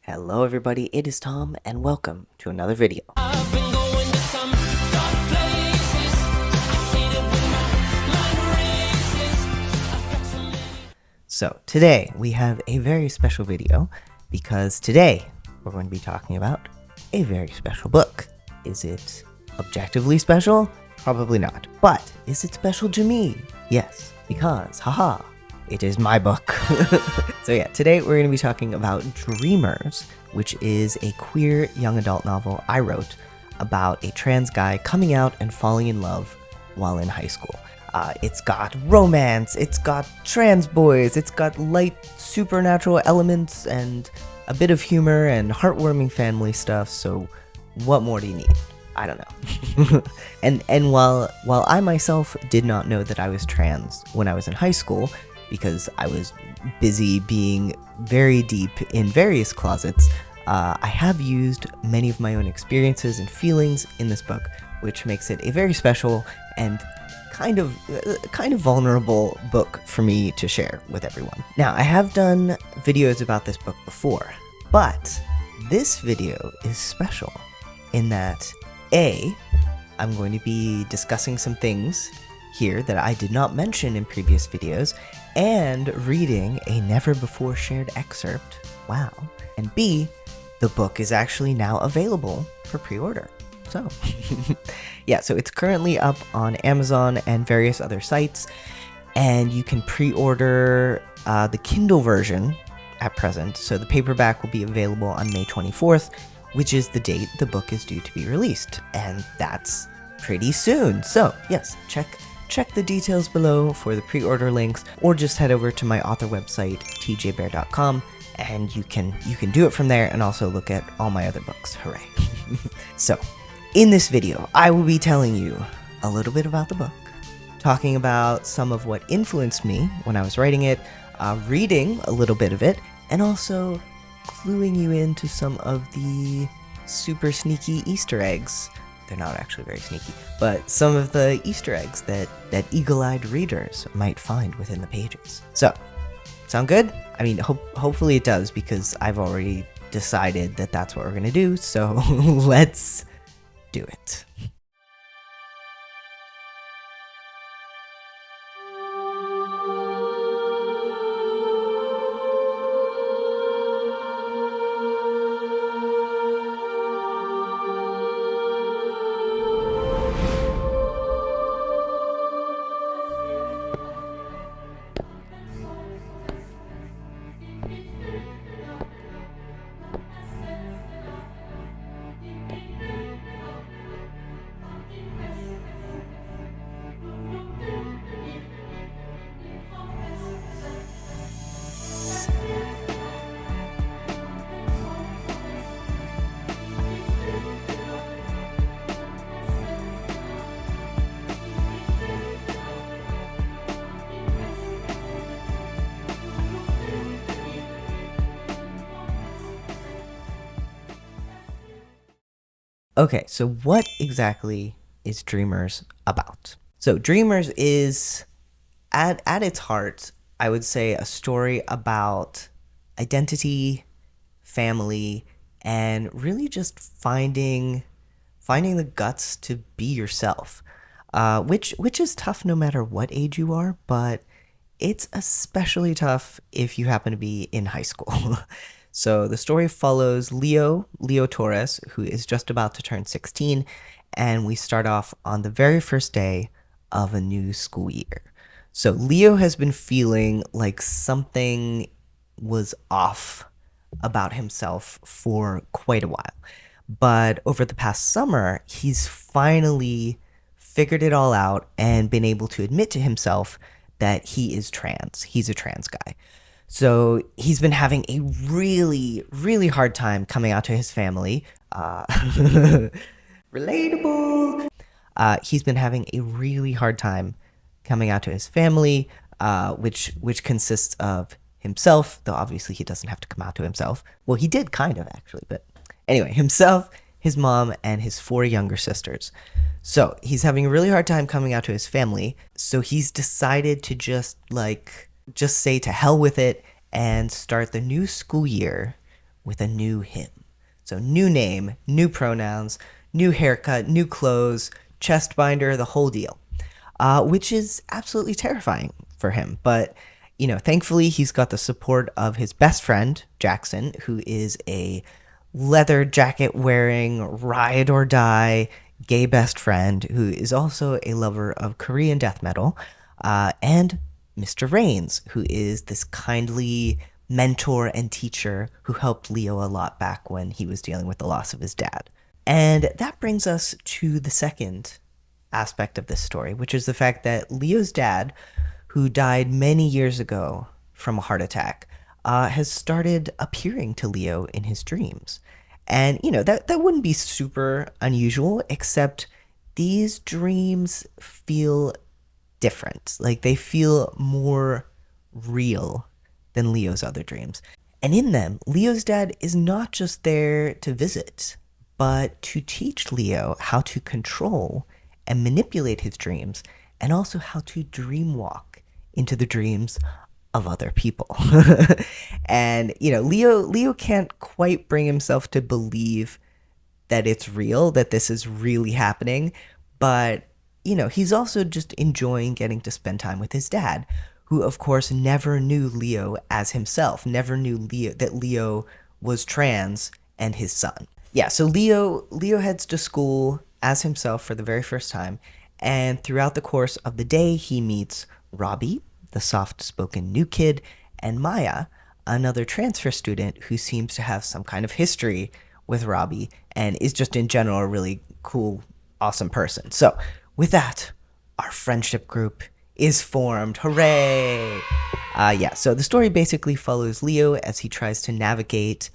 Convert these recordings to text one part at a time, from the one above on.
Hello everybody, it is Tom and welcome to another video. I've been going to some dark places. I hate it when my mind races. I've got so many. So today we have a very special video because today we're going to be talking about a very special book. Is it objectively special? Probably not. But is it special to me? Yes, because haha, it is my book. So yeah, today we're going to be talking about Dreamers, which is a queer young adult novel I wrote about a trans guy coming out and falling in love while in high school. It's got romance, it's got trans boys, it's got light supernatural elements and a bit of humor and heartwarming family stuff, so what more do you need? I don't know. and while I myself did not know that I was trans when I was in high school, because I was busy being very deep in various closets, I have used many of my own experiences and feelings in this book, which makes it a very special and kind of vulnerable book for me to share with everyone. Now, I have done videos about this book before, but this video is special in that I'm going to be discussing some things here that I did not mention in previous videos, and reading a never before shared excerpt. Wow. And B, the book is actually now available for pre-order. So, yeah, so it's currently up on Amazon and various other sites, and you can pre-order the Kindle version at present. So the paperback will be available on May 24th, which is the date the book is due to be released, and that's pretty soon. So, yes, check the details below for the pre-order links, or just head over to my author website, tjbear.com, and you can do it from there and also look at all my other books. Hooray. So, in this video, I will be telling you a little bit about the book, talking about some of what influenced me when I was writing it, reading a little bit of it, and also cluing you into some of the super sneaky Easter eggs. They're not actually very sneaky, but some of the Easter eggs that eagle-eyed readers might find within the pages. So, sound good? I mean, hopefully it does, because I've already decided that that's what we're gonna do, so let's do it. Okay, so what exactly is Dreamers about? So Dreamers is, at its heart, I would say, a story about identity, family, and really just finding the guts to be yourself, which is tough no matter what age you are, but it's especially tough if you happen to be in high school. So the story follows Leo Torres, who is just about to turn 16, and we start off on the very first day of a new school year. So Leo has been feeling like something was off about himself for quite a while. But over the past summer, he's finally figured it all out and been able to admit to himself that he is trans. He's a trans guy. So he's been having a really, really hard time coming out to his family. Relatable. He's been having a really hard time coming out to his family, which consists of himself, though obviously he doesn't have to come out to himself. Well, he did kind of, actually, but anyway, himself, his mom, and his 4 younger sisters. So he's having a really hard time coming out to his family, so he's decided to just say to hell with it and start the new school year with a new him. So new name, new pronouns, new haircut, new clothes, chest binder, the whole deal, which is absolutely terrifying for him. But, thankfully he's got the support of his best friend, Jackson, who is a leather jacket wearing, ride or die gay best friend who is also a lover of Korean death metal, and Mr. Rains, who is this kindly mentor and teacher who helped Leo a lot back when he was dealing with the loss of his dad. And that brings us to the second aspect of this story, which is the fact that Leo's dad, who died many years ago from a heart attack, has started appearing to Leo in his dreams. And, that wouldn't be super unusual, except these dreams feel different. Like, they feel more real than Leo's other dreams. And in them, Leo's dad is not just there to visit, but to teach Leo how to control and manipulate his dreams, and also how to dream walk into the dreams of other people. And, Leo can't quite bring himself to believe that it's real, that this is really happening, but he's also just enjoying getting to spend time with his dad, who of course never knew Leo as himself, never knew that Leo was trans and his son. Yeah, so Leo heads to school as himself for the very first time, and throughout the course of the day he meets Robbie, the soft-spoken new kid, and Maya, another transfer student who seems to have some kind of history with Robbie and is just in general a really cool, awesome person. So with that, our friendship group is formed. Hooray! So the story basically follows Leo as he tries to navigate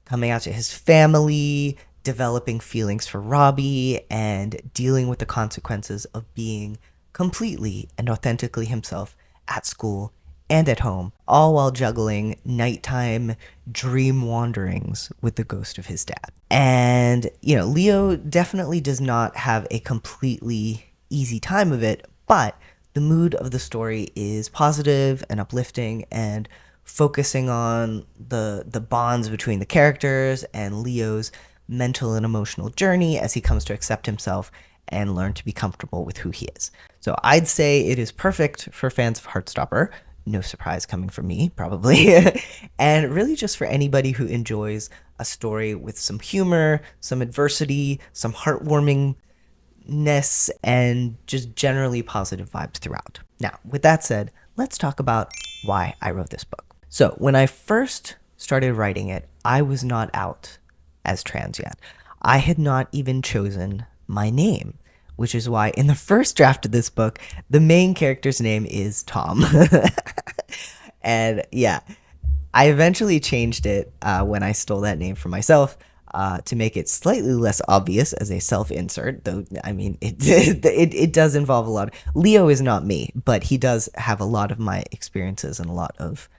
coming out to his family, developing feelings for Robbie, and dealing with the consequences of being completely and authentically himself at school and at home, all while juggling nighttime dream wanderings with the ghost of his dad. And, Leo definitely does not have a completely easy time of it, but the mood of the story is positive and uplifting and focusing on the bonds between the characters and Leo's mental and emotional journey as he comes to accept himself and learn to be comfortable with who he is. So I'd say it is perfect for fans of Heartstopper. No surprise coming from me, probably. And really just for anybody who enjoys a story with some humor, some adversity, some heartwarmingness, and just generally positive vibes throughout. Now, with that said, let's talk about why I wrote this book. So when I first started writing it, I was not out as trans yet. I had not even chosen my name, which is why in the first draft of this book, the main character's name is Tom. And yeah, I eventually changed it when I stole that name for myself to make it slightly less obvious as a self-insert, though, I mean, it does involve a lot. Leo is not me, but he does have a lot of my experiences and a lot of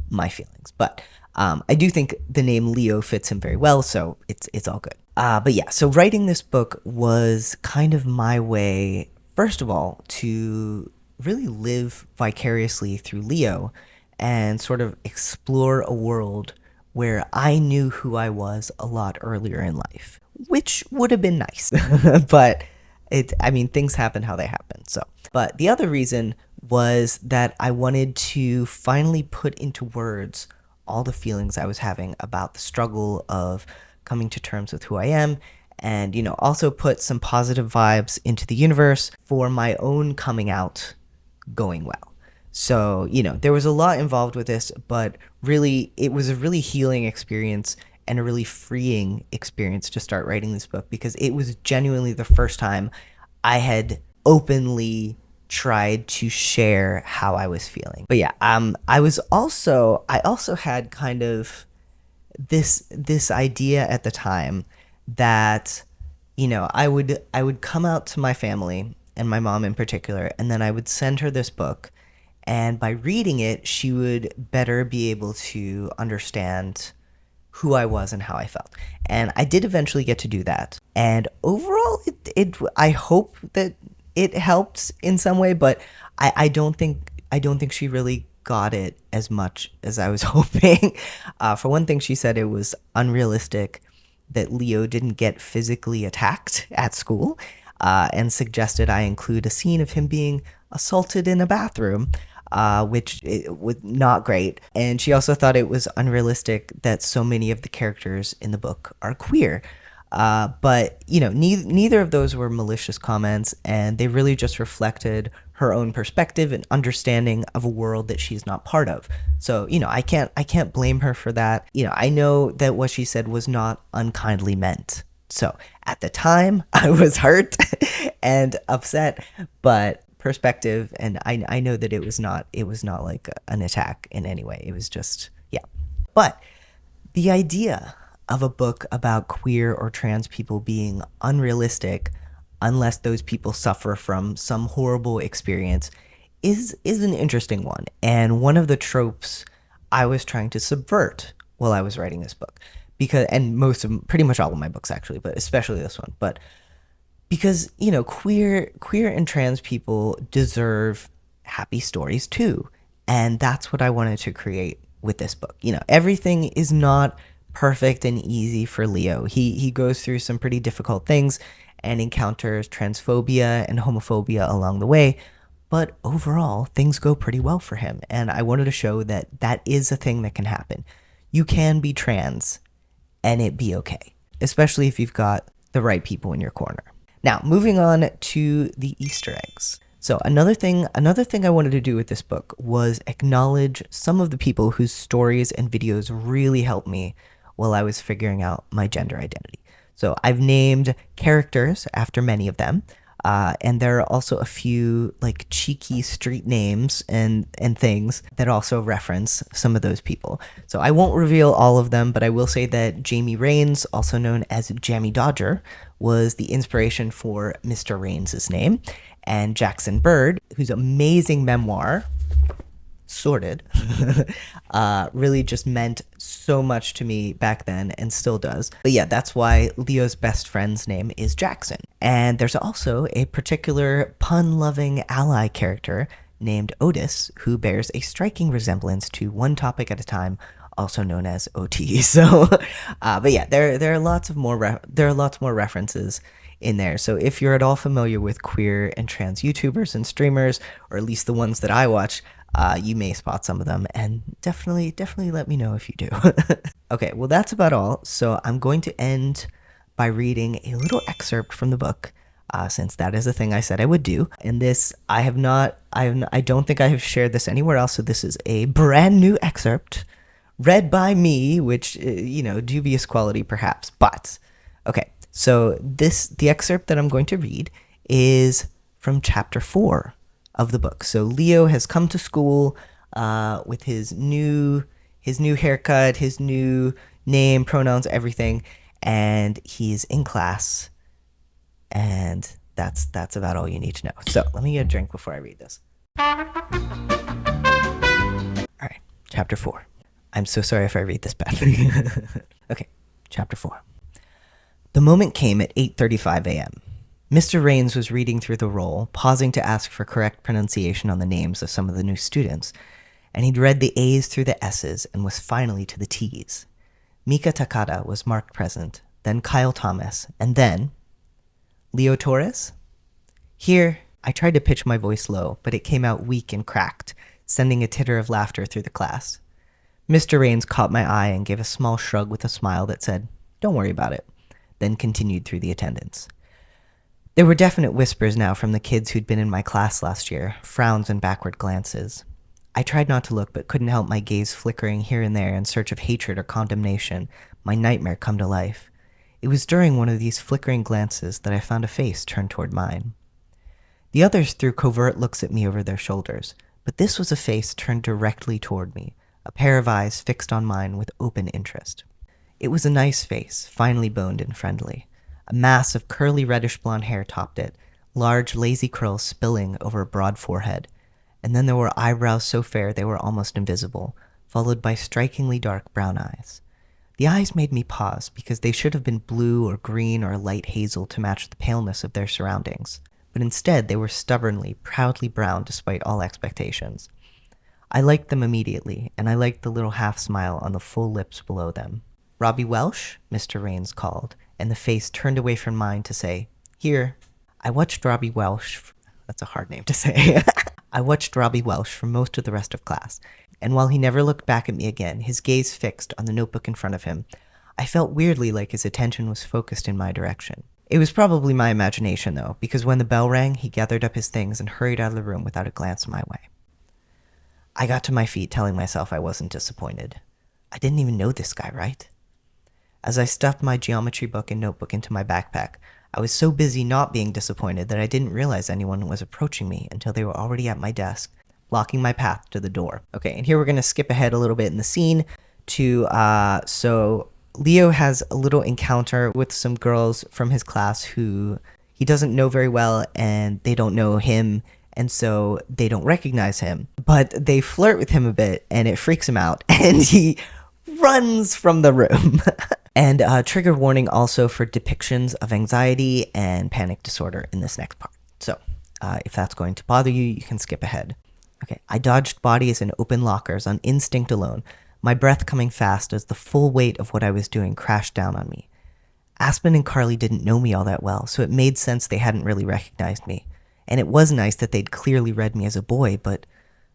my feelings. But I do think the name Leo fits him very well, so it's all good. But yeah, so writing this book was kind of my way, first of all, to really live vicariously through Leo and sort of explore a world where I knew who I was a lot earlier in life, which would have been nice. But things happen how they happen. So, but the other reason was that I wanted to finally put into words all the feelings I was having about the struggle of coming to terms with who I am, and, also put some positive vibes into the universe for my own coming out going well. So, there was a lot involved with this, but really, it was a really healing experience and a really freeing experience to start writing this book, because it was genuinely the first time I had openly tried to share how I was feeling. But yeah, I also had kind of this idea at the time that, I would come out to my family and my mom in particular, and then I would send her this book, and by reading it, she would better be able to understand who I was and how I felt. And I did eventually get to do that. And overall, I hope that it helped in some way, but I don't think she really got it as much as I was hoping. For one thing, she said it was unrealistic that Leo didn't get physically attacked at school, and suggested I include a scene of him being assaulted in a bathroom, which it was not great. And she also thought it was unrealistic that so many of the characters in the book are queer. But neither of those were malicious comments, and they really just reflected her own perspective and understanding of a world that she's not part of. So I can't blame her for that. I know that what she said was not unkindly meant. So at the time, I was hurt and upset, but perspective, and I know that it was not like an attack in any way. It was just, yeah. But the idea of a book about queer or trans people being unrealistic unless those people suffer from some horrible experience is an interesting one, and one of the tropes I was trying to subvert while I was writing this book. Because, and pretty much all of my books actually, but especially this one. But because queer and trans people deserve happy stories too, and that's what I wanted to create with this book. Everything is not perfect and easy for Leo. He goes through some pretty difficult things and encounters transphobia and homophobia along the way, but overall things go pretty well for him, and I wanted to show that that is a thing that can happen. You can be trans and it be okay, especially if you've got the right people in your corner. Now, moving on to the Easter eggs. So another thing I wanted to do with this book was acknowledge some of the people whose stories and videos really helped me while I was figuring out my gender identity. So I've named characters after many of them, and there are also a few like cheeky street names and things that also reference some of those people. So I won't reveal all of them, but I will say that Jamie Rains, also known as Jammy Dodger, was the inspiration for Mr. Rains' name, and Jackson Bird, whose amazing memoir, Sorted, really just meant so much to me back then and still does. But yeah, that's why Leo's best friend's name is Jackson. And there's also a particular pun-loving ally character named Otis, who bears a striking resemblance to One Topic at a Time, also known as OT. So, but yeah, there are lots more references in there. So if you're at all familiar with queer and trans YouTubers and streamers, or at least the ones that I watch, you may spot some of them, and definitely let me know if you do. Okay, well that's about all. So I'm going to end by reading a little excerpt from the book, since that is a thing I said I would do. And this, I don't think I have shared this anywhere else, so this is a brand new excerpt read by me, which, dubious quality perhaps, but okay. So the excerpt that I'm going to read is from chapter 4 of the book. So Leo has come to school with his new haircut, his new name, pronouns, everything, and he's in class, and that's about all you need to know. So let me get a drink before I read this. All right, chapter 4. I'm so sorry if I read this badly. Okay, chapter 4. The moment came at 8:35 a.m. Mr. Rains was reading through the roll, pausing to ask for correct pronunciation on the names of some of the new students, and he'd read the A's through the S's and was finally to the T's. Mika Takada was marked present, then Kyle Thomas, and then Leo Torres? Here, I tried to pitch my voice low, but it came out weak and cracked, sending a titter of laughter through the class. Mr. Rains caught my eye and gave a small shrug with a smile that said, "Don't worry about it," then continued through the attendance. There were definite whispers now from the kids who'd been in my class last year, frowns and backward glances. I tried not to look, but couldn't help my gaze flickering here and there in search of hatred or condemnation, my nightmare come to life. It was during one of these flickering glances that I found a face turned toward mine. The others threw covert looks at me over their shoulders, but this was a face turned directly toward me, a pair of eyes fixed on mine with open interest. It was a nice face, finely boned and friendly. A mass of curly reddish-blonde hair topped it, large, lazy curls spilling over a broad forehead. And then there were eyebrows so fair they were almost invisible, followed by strikingly dark brown eyes. The eyes made me pause because they should have been blue or green or light hazel to match the paleness of their surroundings. But instead they were stubbornly, proudly brown despite all expectations. I liked them immediately, and I liked the little half smile on the full lips below them. "Robbie Welsh?" Mr. Raines called, and the face turned away from mine to say, "Here." I watched Robbie Welsh. That's a hard name to say. I watched Robbie Welsh for most of the rest of class, and while he never looked back at me again, his gaze fixed on the notebook in front of him, I felt weirdly like his attention was focused in my direction. It was probably my imagination, though, because when the bell rang, he gathered up his things and hurried out of the room without a glance my way. I got to my feet, telling myself I wasn't disappointed. I didn't even know this guy, right? As I stuffed my geometry book and notebook into my backpack, I was so busy not being disappointed that I didn't realize anyone was approaching me until they were already at my desk, blocking my path to the door. Okay, and here we're going to skip ahead a little bit in the scene to, so Leo has a little encounter with some girls from his class who he doesn't know very well, and they don't know him, and so they don't recognize him. But they flirt with him a bit, and it freaks him out, and he runs from the room. And trigger warning also for depictions of anxiety and panic disorder in this next part. So if that's going to bother you, you can skip ahead. Okay, I dodged bodies and open lockers on instinct alone, my breath coming fast as the full weight of what I was doing crashed down on me. Aspen and Carly didn't know me all that well, so it made sense they hadn't really recognized me. And it was nice that they'd clearly read me as a boy, but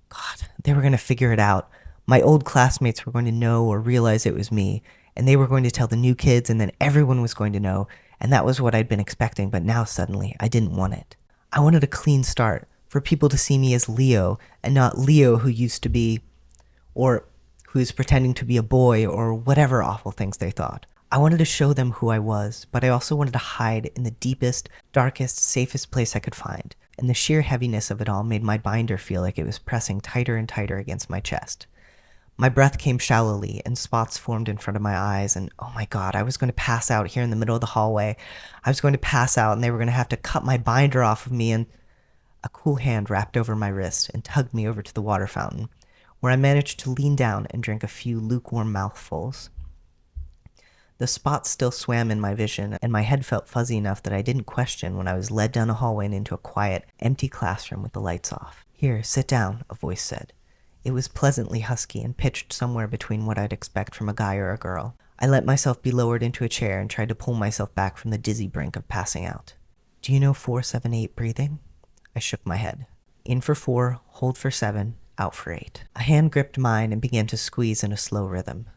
God, they were going to figure it out. My old classmates were going to know or realize it was me, and they were going to tell the new kids, and then everyone was going to know, and that was what I'd been expecting, but now suddenly I didn't want it. I wanted a clean start, for people to see me as Leo, and not Leo who used to be, or who's pretending to be a boy, or whatever awful things they thought. I wanted to show them who I was, but I also wanted to hide in the deepest, darkest, safest place I could find, and the sheer heaviness of it all made my binder feel like it was pressing tighter and tighter against my chest. My breath came shallowly, and spots formed in front of my eyes, and oh my God, I was going to pass out here in the middle of the hallway. I was going to pass out, and they were going to have to cut my binder off of me, and a cool hand wrapped over my wrist and tugged me over to the water fountain, where I managed to lean down and drink a few lukewarm mouthfuls. The spots still swam in my vision, and my head felt fuzzy enough that I didn't question when I was led down a hallway and into a quiet, empty classroom with the lights off. "Here, sit down," a voice said. It was pleasantly husky and pitched somewhere between what I'd expect from a guy or a girl. I let myself be lowered into a chair and tried to pull myself back from the dizzy brink of passing out. "Do you know 4-7-8 breathing?" I shook my head. In for 4, hold for 7, out for 8. A hand gripped mine and began to squeeze in a slow rhythm.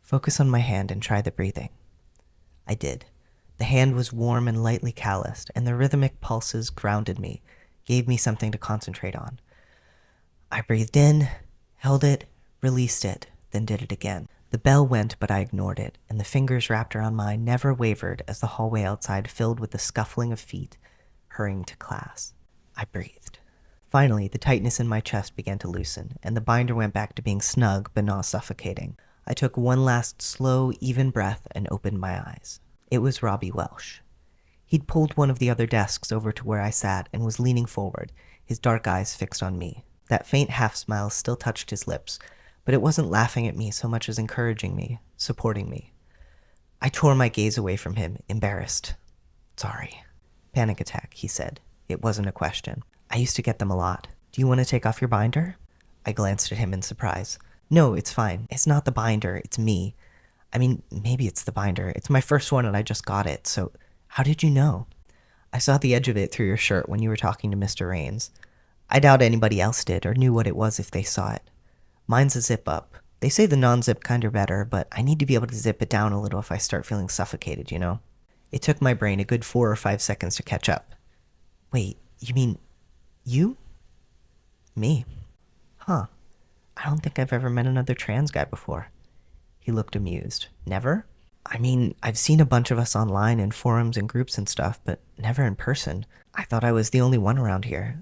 "Focus on my hand and try the breathing." I did. The hand was warm and lightly calloused, and the rhythmic pulses grounded me, gave me something to concentrate on. I breathed in, held it, released it, then did it again. The bell went, but I ignored it, and the fingers wrapped around mine never wavered as the hallway outside filled with the scuffling of feet, hurrying to class. I breathed. Finally, the tightness in my chest began to loosen, and the binder went back to being snug but not suffocating. I took one last slow, even breath and opened my eyes. It was Robbie Welsh. He'd pulled one of the other desks over to where I sat and was leaning forward, his dark eyes fixed on me. That faint half-smile still touched his lips, but it wasn't laughing at me so much as encouraging me, supporting me. I tore my gaze away from him, embarrassed. "Sorry." "Panic attack," he said. It wasn't a question. "I used to get them a lot. Do you want to take off your binder?" I glanced at him in surprise. "No, it's fine. It's not the binder, it's me. I mean, maybe it's the binder. It's my first one and I just got it, so how did you know?" "I saw the edge of it through your shirt when you were talking to Mr. Raines. I doubt anybody else did or knew what it was if they saw it. Mine's a zip-up. They say the non-zip kind are better, but I need to be able to zip it down a little if I start feeling suffocated, you know?" It took my brain a good 4 or 5 seconds to catch up. "Wait, you mean you?" "Me." "Huh. I don't think I've ever met another trans guy before." He looked amused. "Never?" "I mean, I've seen a bunch of us online in forums and groups and stuff, but never in person. I thought I was the only one around here.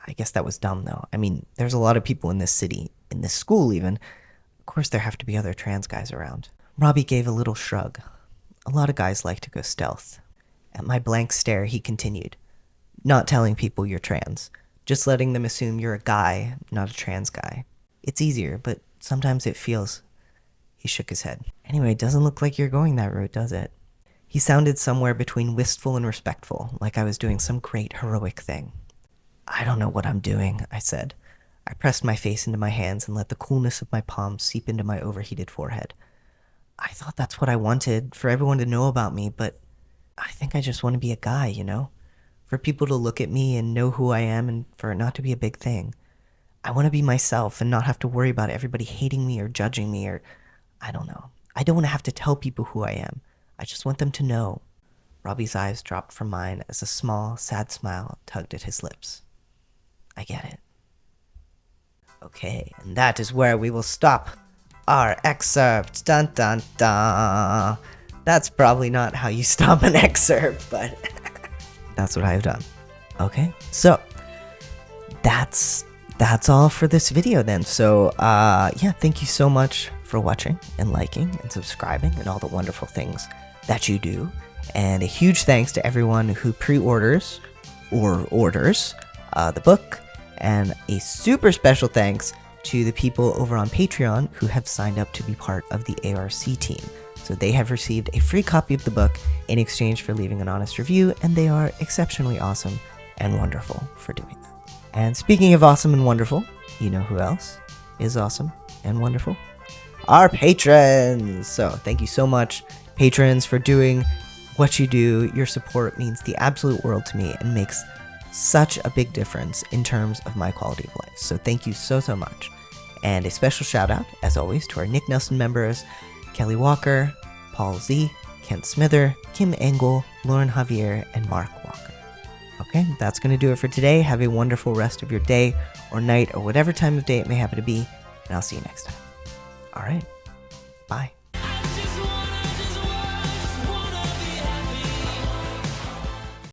I guess that was dumb, though. I mean, there's a lot of people in this city, in this school even. Of course there have to be other trans guys around." Robbie gave a little shrug. "A lot of guys like to go stealth." At my blank stare, he continued. "Not telling people you're trans. Just letting them assume you're a guy, not a trans guy. It's easier, but sometimes it feels..." He shook his head. "Anyway, it doesn't look like you're going that route, does it?" He sounded somewhere between wistful and respectful, like I was doing some great heroic thing. "I don't know what I'm doing," I said. I pressed my face into my hands and let the coolness of my palms seep into my overheated forehead. I thought that's what I wanted, for everyone to know about me, but I think I just want to be a guy, you know? For people to look at me and know who I am and for it not to be a big thing. I want to be myself and not have to worry about everybody hating me or judging me or, I don't know. I don't want to have to tell people who I am. I just want them to know. Robbie's eyes dropped from mine as a small, sad smile tugged at his lips. I get it. Okay, and that is where we will stop our excerpt. Dun dun dun. That's probably not how you stop an excerpt, but that's what I have done. Okay, so that's all for this video then. So yeah, thank you so much for watching and liking and subscribing and all the wonderful things that you do. And a huge thanks to everyone who pre-orders or orders the book. And a super special thanks to the people over on Patreon who have signed up to be part of the ARC team. So they have received a free copy of the book in exchange for leaving an honest review, and they are exceptionally awesome and wonderful for doing that. And speaking of awesome and wonderful, you know who else is awesome and wonderful? Our patrons! So thank you so much, patrons, for doing what you do. Your support means the absolute world to me and makes such a big difference in terms of my quality of life. So thank you so much. And a special shout out, as always, to our Nick Nelson members, Kelly Walker, Paul Z, Kent Smither, Kim Engel, Lauren Javier, and Mark Walker. Okay, that's going to do it for today. Have a wonderful rest of your day or night or whatever time of day it may happen to be, and I'll see you next time. All right, bye.